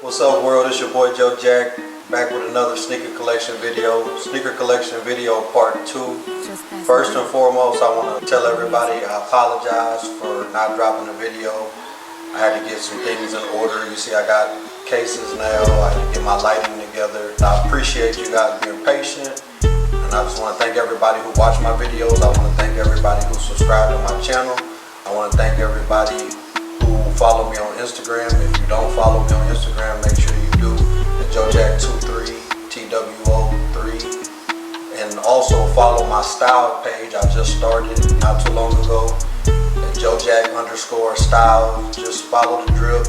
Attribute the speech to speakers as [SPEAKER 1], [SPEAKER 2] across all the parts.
[SPEAKER 1] What's up, world? It's your boy Joe Jack, back with another sneaker collection video part 2. First and foremost, I want to tell everybody I apologize for not dropping a video. I had to get some things in order. You see, I got cases now. I had to get my lighting together. I appreciate you guys being patient, and I just want to thank everybody who watched my videos. I want to thank everybody who subscribed to my channel. I want to thank everybody who follow me on Instagram. If you don't follow me on Instagram, make sure you do. It's JoeJackTwo3, TWO3. And also follow my style page. I just started not too long ago. At JoeJack_style. Just follow the drip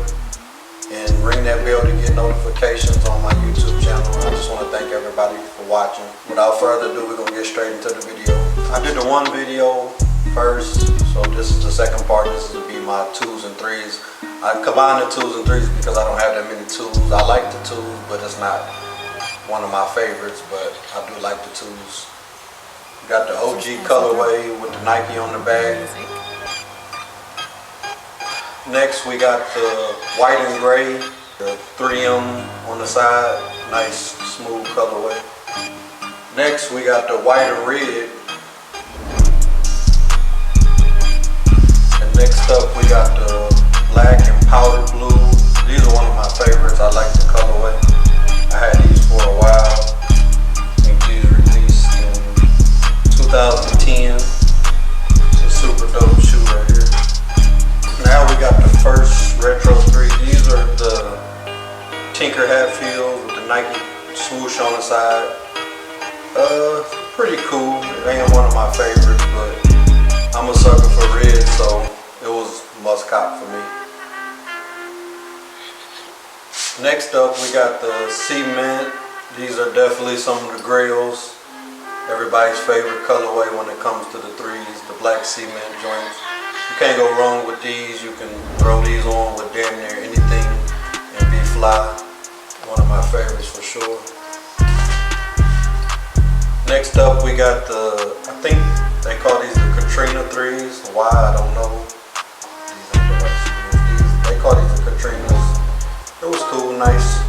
[SPEAKER 1] and ring that bell to get notifications on my YouTube channel. I just want to thank everybody for watching. Without further ado, we're going to get straight into the video. I did the one video first, so this is the second part. This is to be my 2s and 3s. I combine the 2s and 3s because I don't have that many 2s. I like the 2s, but it's not one of my favorites, but I do like the 2s. Got the OG colorway with the Nike on the bag. Next we got the white and gray, the 3M on the side, nice smooth colorway. Next we got the white and red. And next up we got the black and powder blue. These are one of my favorites. I like the colorway. I had these for a while. I think these released in 2010. It's a super dope shoe right here. Now we got the first Retro 3. These are the Tinker Hatfield with the Nike swoosh on the side. Pretty cool. It ain't one of my favorites, but I'm a sucker for red, so it was must cop for me. Next up we got the cement. These are definitely some of the grails. Everybody's favorite colorway when it comes to the 3s, the black cement joints. You can't go wrong with these. You can throw these on with damn near anything and be fly. One of my favorites for sure. Next up we got the, I think they call these the Katrina 3s. Why, I don't know. These ain't the right shoes. They call these the Katrinas. It was cool, nice,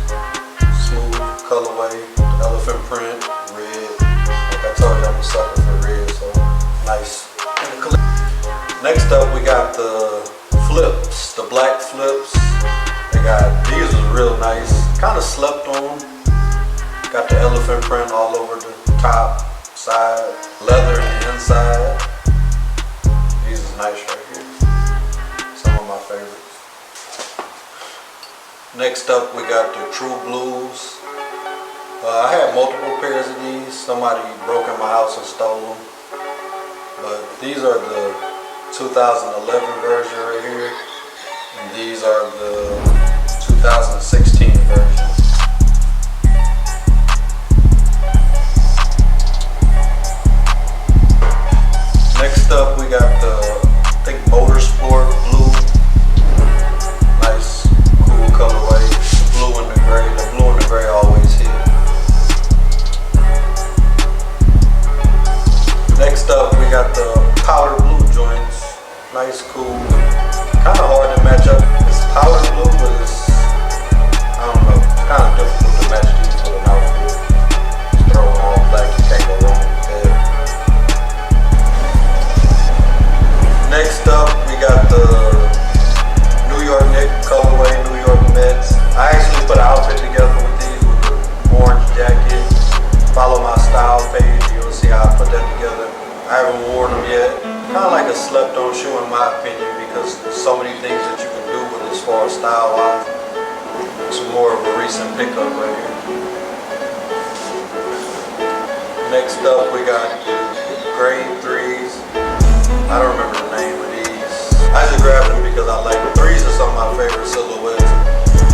[SPEAKER 1] smooth colorway, elephant print, red. Like I told you, I'm a sucker for red, so nice. Next up we got the flips, the black flips. These are real nice, kind of slept on. Got the elephant print all over the top, side, leather in the inside. These is nice right here. Some of my favorites. Next up we got the True Blues. I had multiple pairs of these. Somebody broke in my house and stole them. But these are the 2011 version right here. And these are the 2016 version. Next up we got the, I think, Motorsport Blue. Nice, cool colorway. The blue and the gray. The blue and the gray always hit. Next up we got the powder blue joints. Nice, cool. Kind of hard to match up. It's powder blue, but it's, I don't know, it's kind of difficult to match these with an outfit. Just throw them all black, you can't go wrong with that. Next up, we got the New York Knicks colorway, New York Mets. I actually put an outfit together with these with the orange jacket. Follow my style page, you'll see how I put that together. I haven't worn them yet. Kind of like a slept-on shoe in my opinion, because there's so many things that you can do with it as far as style-wise. It's more of a recent pickup right here. Next up, we got grade 3s. I don't remember the name of these. I just grabbed them because I like them. 3s are some of my favorite silhouettes.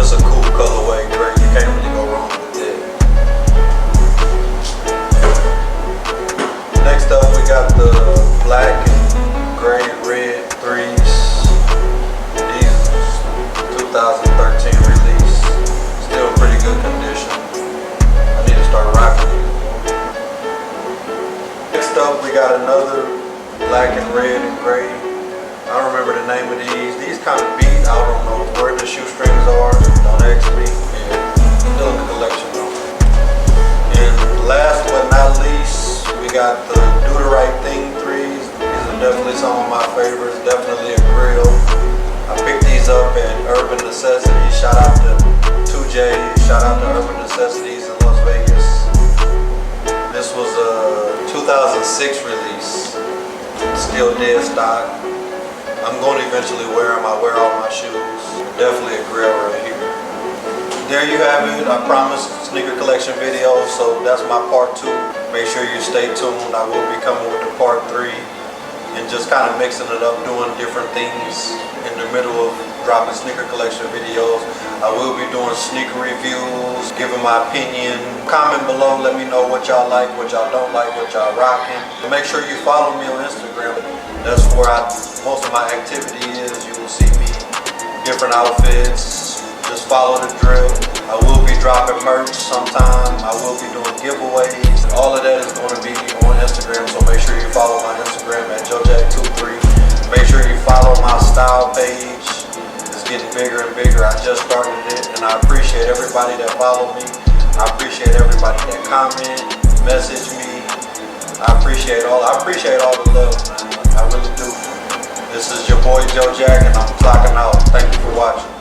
[SPEAKER 1] Just a cool colorway, great. You can't really go wrong with it. Next up, we got the black and gray and red 3s. These 2013 release. Still pretty good condition. I need to start rocking these. Next up, we got another black and red and gray. I don't remember the name of these. These kind of beat. I don't know where the Shout out to Urban Necessities in Las Vegas. This was a 2006 release. Still dead stock. I'm going to eventually wear them. I wear all my shoes. Definitely a grail right here. There you have it. I promised sneaker collection video, so that's my part 2. Make sure you stay tuned. I will be coming with the part 3 and just kind of mixing it up, doing different things in the middle of dropping sneaker collection videos. I will be doing sneaker reviews, giving my opinion. Comment below, let me know what y'all like, what y'all don't like, what y'all rocking. Make sure you follow me on Instagram. That's where most of my activity is. You will see me, different outfits. Just follow the drill. I will be dropping merch sometime. I will be doing giveaways. All of that is going to be on Instagram, so make sure you follow my Instagram at JoeJackTwo3. Make sure you follow my style page. It's getting bigger and bigger. I just started it, and I appreciate everybody that follow me. I appreciate everybody that comment, message me. I appreciate all the love, man. I really do. This is your boy Joe Jack, and I'm clocking out. Thank you for watching.